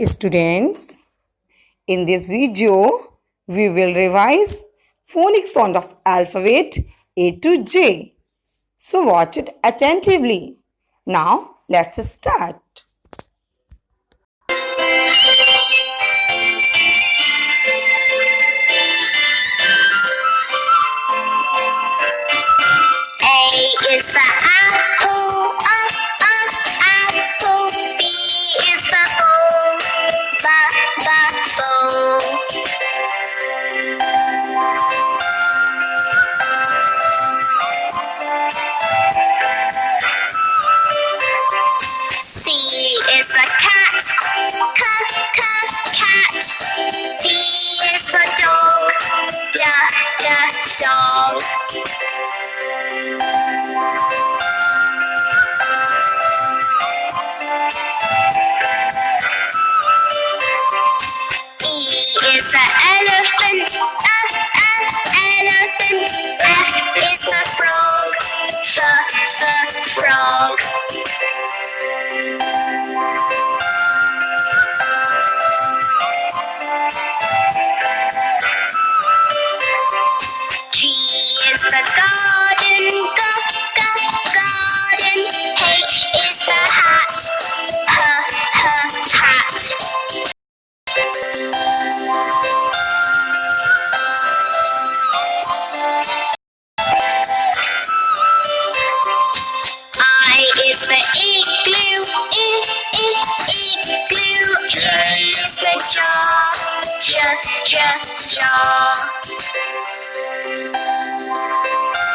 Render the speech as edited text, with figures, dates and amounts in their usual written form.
Students, in this video, we will revise phonic sound of alphabet A to J. So watch it attentively. Now, let's start. A is for apple, apple. B is for bowl, bowl. C is for cat, cat. D is for dog, dog. E is for elephant, elephant. F is for frog, frog. G is for garden, garden. H is for hat, hat. I is for igloo, igloo. J is for jar, jar.